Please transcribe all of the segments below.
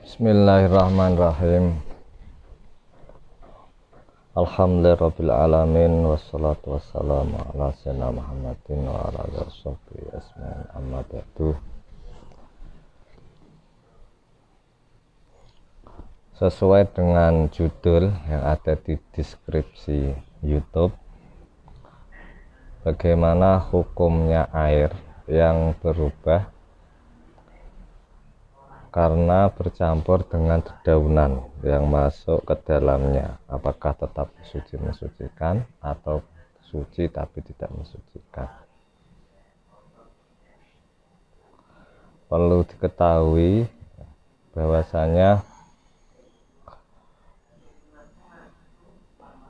Bismillahirrahmanirrahim. Alhamdulillahirabbil alamin wassalatu wassalamu ala sayyidina Muhammadin wa ala alihi washabbihi ajmain. Amma ba'du. Sesuai dengan judul yang ada di deskripsi YouTube, bagaimana hukumnya air yang berubah karena bercampur dengan dedaunan yang masuk ke dalamnya, apakah tetap suci mensucikan atau suci tapi tidak mensucikan. Perlu diketahui bahwasanya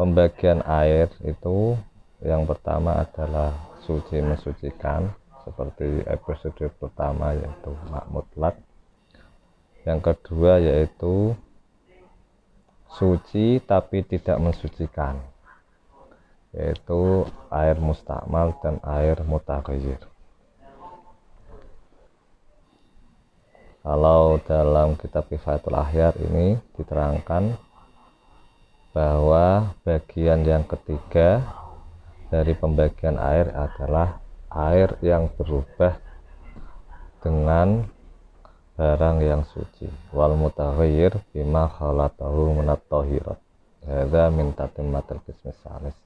pembagian air itu yang pertama adalah suci mensucikan, seperti episode pertama yaitu mutlak. Yang kedua yaitu suci tapi tidak mensucikan, yaitu air mustakmal dan air mutaghayyir. Kalau dalam kitab Kifayatul Akhyar ini diterangkan bahwa bagian yang ketiga dari pembagian air adalah air yang berubah dengan barang yang suci. Wal mutaghayyir bima khalatahu minat tahirat. Hadza min tatimmatil qismis salis.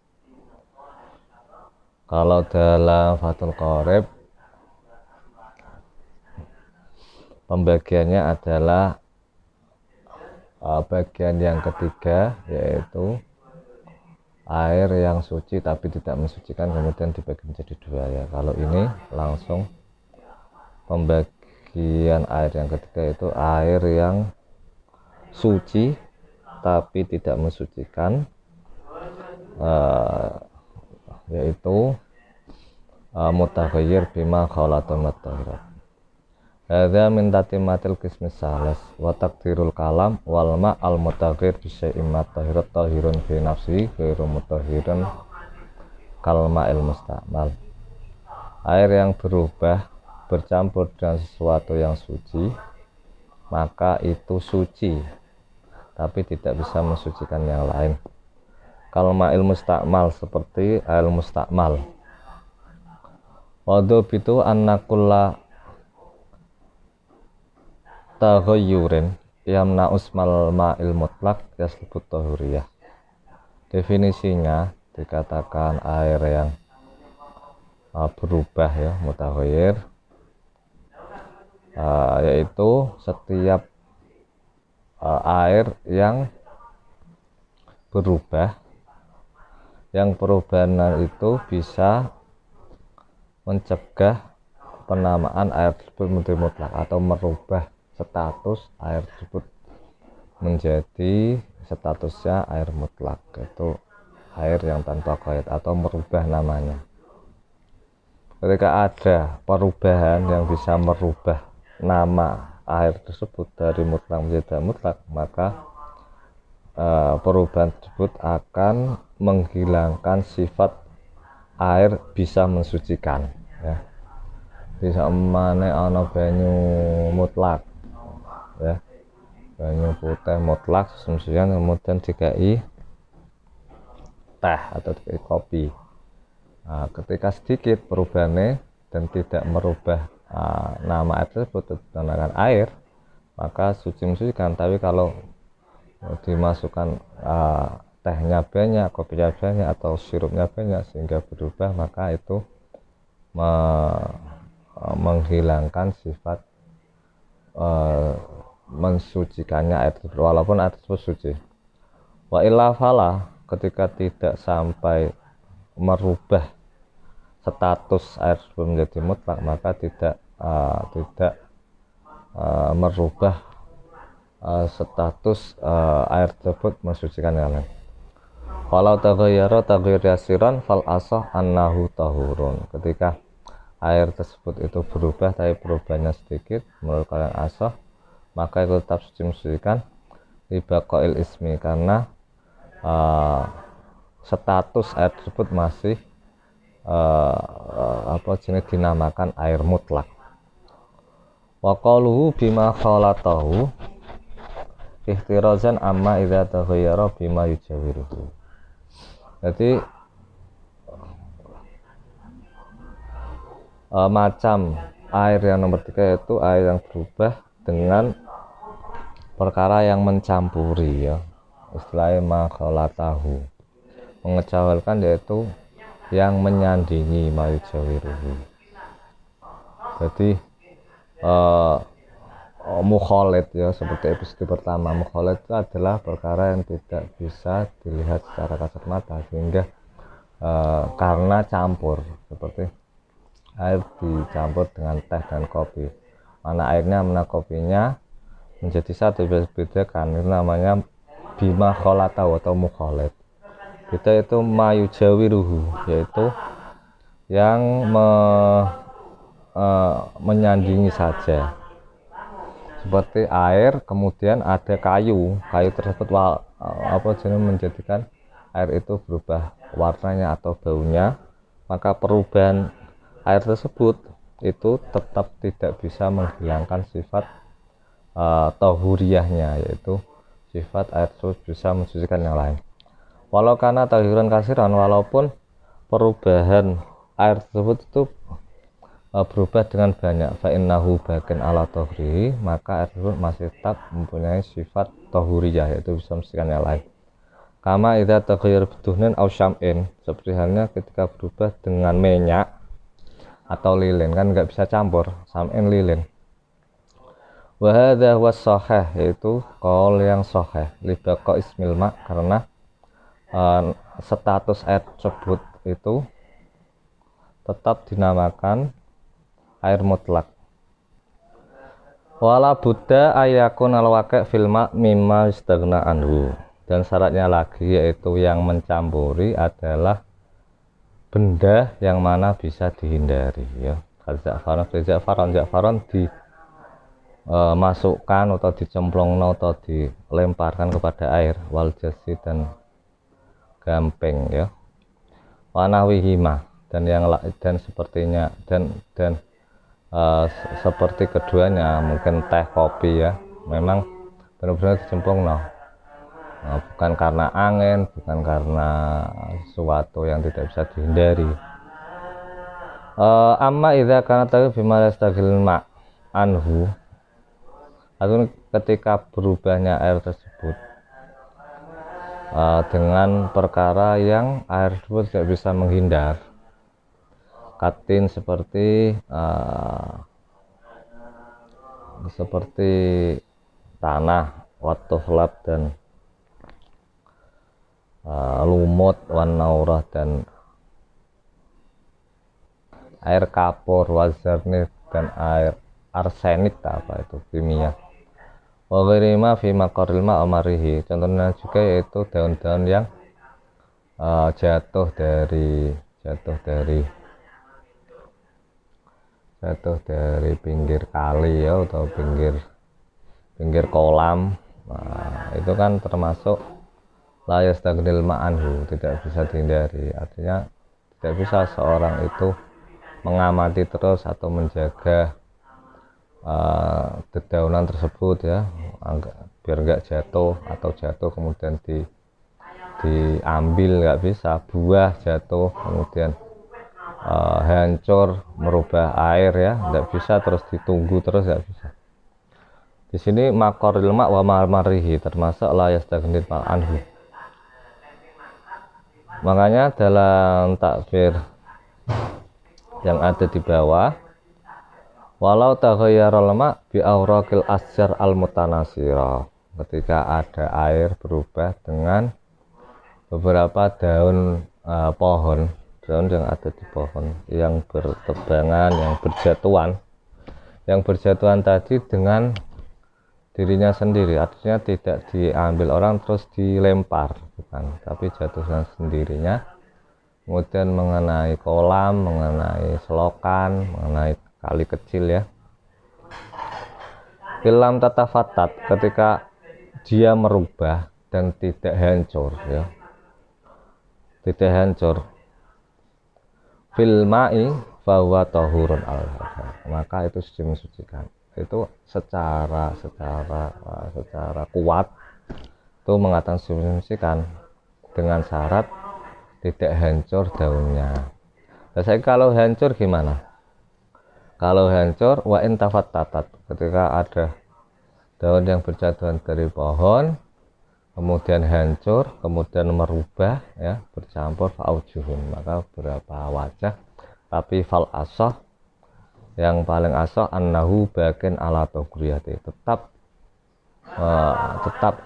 Kalau dalam Fathul Qorib pembagiannya adalah bagian yang ketiga, yaitu air yang suci tapi tidak mensucikan, kemudian dibagi menjadi dua ya. Kalau ini langsung pembagian air yang ketiga itu air yang suci tapi tidak mensucikan, yaitu mutaghayyir bima khalatun mutahirat. Hadza min tatimmatil qismis salas wa taqdirul kalam wal ma al mutaghayyir bi syai'in mutahirat tahirun fi nafsihi ghairu mutahirin kal ma'il mustakmal. Air yang berubah bercampur dengan sesuatu yang suci, maka itu suci tapi tidak bisa mensucikan yang lain. Kalau ma'il mustakmal, seperti air mustakmal. Wadhub itu annakulla taghayyurin yamna'us mal ma'il mutlaq yasbut tahuriyah. Definisinya dikatakan air yang berubah ya, mutaghayyir, yaitu setiap air yang berubah, yang perubahan itu bisa mencegah penamaan air tersebut menjadi mutlak atau merubah status air tersebut menjadi statusnya air mutlak, yaitu air yang tanpa qaid atau merubah namanya. Ketika ada perubahan yang bisa merubah nama air tersebut dari mutlak menjadi tidak mutlak, maka perubahan tersebut akan menghilangkan sifat air bisa mensucikan ya. Bisa mana ana banyu mutlak ya, banyu putih mutlak kemudian dikai teh atau dikai kopi. Ketika sedikit perubahannya dan tidak merubah nama air tersebut menggunakan air, maka suci mensucikan. Tapi kalau dimasukkan tehnya banyak, kopinya banyak, atau sirupnya banyak sehingga berubah, maka itu menghilangkan sifat mensucikannya air tersebut walaupun air tersebut suci. Wa illa fala, ketika tidak sampai merubah status air tersebut menjadi mutlak, maka tidak merubah status air tersebut mensucikan yang lain. Walau taghayyara taghayyur yasiran fal asah annahu tahurun. Ketika air tersebut itu berubah tapi perubahannya sedikit, menurut kalian asah, maka itu tetap suci mensucikan libaqail ismi, karena status air tersebut masih jenis dinamakan air mutlak. Wa qaluhu bima khalatahu ihtirazan amma idza taghayyara bima yujawiruhu. Jadi macam air yang nomor 3 yaitu air yang berubah dengan perkara yang mencampuri, ya, istilahnya makhalatahu, mengejawalkan, yaitu yang menyandingi mayujawiruhu. Jadi mukhalid, ya, seperti episode pertama, mukhalid itu adalah perkara yang tidak bisa dilihat secara kasat mata, sehingga karena campur, seperti air dicampur dengan teh dan kopi, mana airnya mana kopinya menjadi satu, beda kan, itu namanya bima kholatahu atau mukhalid. Kita itu mayujawiruhu, yaitu yang menyandingi saja, seperti air kemudian ada kayu tersebut menjadikan air itu berubah warnanya atau baunya, maka perubahan air tersebut itu tetap tidak bisa menghilangkan sifat tahuriyahnya, yaitu sifat air tersebut bisa mensucikan yang lain. Walau karena tahiran kasiran, walaupun perubahan air tersebut itu berubah dengan banyak, fa innahu bakin ala tahrihi, maka air tersebut masih tetap mempunyai sifat tahuriyah, yaitu bisa mensucikan yang lain. Kama idza taghayyara biduhnin aw syam'in, seperti halnya ketika berubah dengan minyak atau lilin, kan nggak bisa campur, sam'in lilin. Wa hadza huwa shahih, yaitu qaul yang shahih, li baqa ismil ma, karena status air tersebut itu tetap dinamakan air mutlak. Wala buddha ayakun al-waqi' fil ma' mimma istaghna anhu, dan syaratnya lagi yaitu yang mencampuri adalah benda yang mana bisa dihindari, ya. Za'faron masukkan atau dicemplungno atau dilemparkan kepada air, wal jasi dan gamping, ya, wanawihima, dan yang dan sepertinya dan seperti keduanya, mungkin teh kopi, ya, memang benar-benar dicemplungno, bukan karena angin, bukan karena sesuatu yang tidak bisa dihindari. Amma idza kana tahu bima yastaghil ma anhu, atau ketika berubahnya air tersebut dengan perkara yang air tersebut tidak bisa menghindar, katin seperti tanah, watuhlat dan lumut, wan naurah dan air kapur, wazarnit dan air arsenik, apa itu kimia. Wa ghairima fi maqarril ma'amarihi, contohnya juga yaitu daun-daun yang jatuh dari pinggir kali, ya, atau pinggir kolam. Nah, itu kan termasuk la yastaghnil ma'anhu, tidak bisa dihindari, artinya tidak bisa seorang itu mengamati terus atau menjaga dedaunan tersebut, ya, biar enggak jatuh, atau jatuh kemudian diambil, nggak bisa. Buah jatuh kemudian hancur merubah air, ya, nggak bisa terus ditunggu terus, nggak bisa. Di sini maqarril ma' wa marrihi termasuk la yastaghnil anhu. Makanya dalam takbir yang ada di bawah, walau taghayyara ma' bi awraqil asjar al mutanasira, ketika ada air berubah dengan beberapa daun pohon, daun yang ada di pohon yang bertebangan, yang berjatuhan tadi dengan dirinya sendiri, artinya tidak diambil orang terus dilempar, bukan, tapi jatuh dengan sendirinya, kemudian mengenai kolam, mengenai selokan, mengenai kali kecil, ya. Film tatafatat, ketika dia merubah dan tidak hancur, ya, tidak hancur, fil ma'i fahuwa tahurun al-hadar, maka itu suci mensucikan. itu secara kuat itu mengatakan mensucikan dengan syarat tidak hancur daunnya. Nah, saya kalau hancur gimana? Kalau hancur wa in tafattatat, ketika ada daun yang berjatuhan dari pohon kemudian hancur, kemudian merubah ya, bercampur faujuhun, maka berapa wajah. Tapi fal asah, yang paling asah annahu bakin ala toghriyati, tetap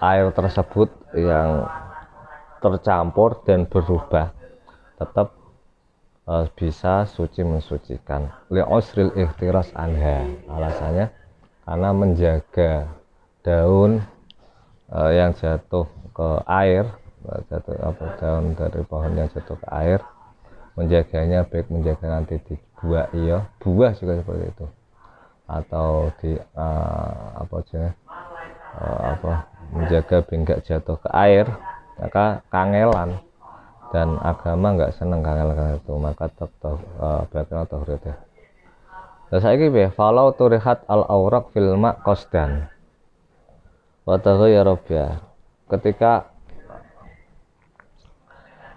air tersebut yang tercampur dan berubah tetap bisa suci mensucikan. Li usril ikhtiras anha, alasannya karena menjaga daun yang jatuh ke air, daun dari pohon yang jatuh ke air, menjaganya baik menjaga nanti di buah, iya buah juga seperti itu, atau di menjaga biar jatuh ke air, maka kangelan, dan agama nggak seneng kangen itu, maka tetap bagian atau rete. Terus saiki piye? Falau turihat al aurak fil ma qasdan wa taghayyara biha. Ketika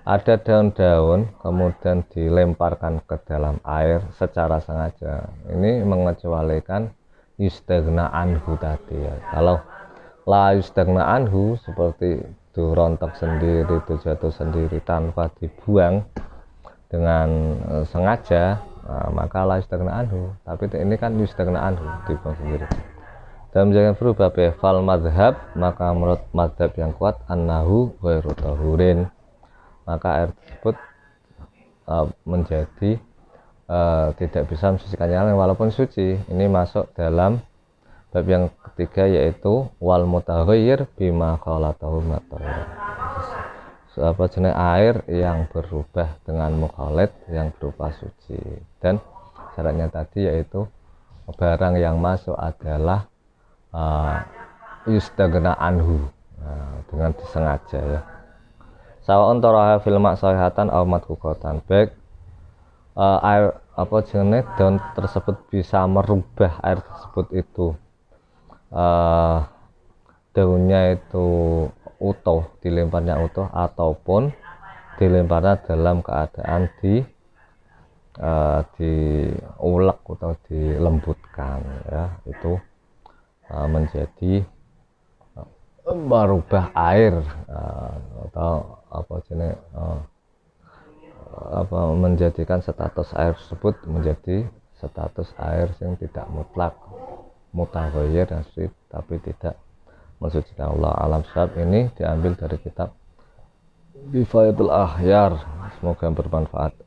ada daun-daun kemudian dilemparkan ke dalam air secara sengaja, ini mengecualikan yustagna anhu tadi ya. Kalau la yustagna anhu seperti itu rontok sendiri, itu jatuh sendiri tanpa dibuang dengan sengaja, maka la yustagna anhu. Tapi ini kan yustagna anhu, dibuang sendiri. Dan jangan berubah fal madhab, maka menurut madhab yang kuat annahu ghairu tahurin, maka air tersebut menjadi tidak bisa mensucikan yang lain walaupun suci. Ini masuk dalam bab yang ketiga, yaitu wal mutaghayyir bima khalatahu matahir, jenis air yang berubah dengan mukhalid yang berupa suci. Dan syaratnya tadi yaitu barang yang masuk adalah yustagna anhu, dengan disengaja ya. Sawaun taraha fil maksahatan aw matkukotan, baik air jenis daun tersebut bisa merubah air tersebut itu daunnya itu utuh, dilemparnya utuh, ataupun dilemparnya dalam keadaan diulek atau dilembutkan ya, itu menjadi merubah air atau menjadikan status air tersebut menjadi status air yang tidak mutlak, mutaghayyir dan suci tapi tidak mensucikan. Allah alam. Sebab ini diambil dari kitab Kifayatul Akhyar, semoga bermanfaat.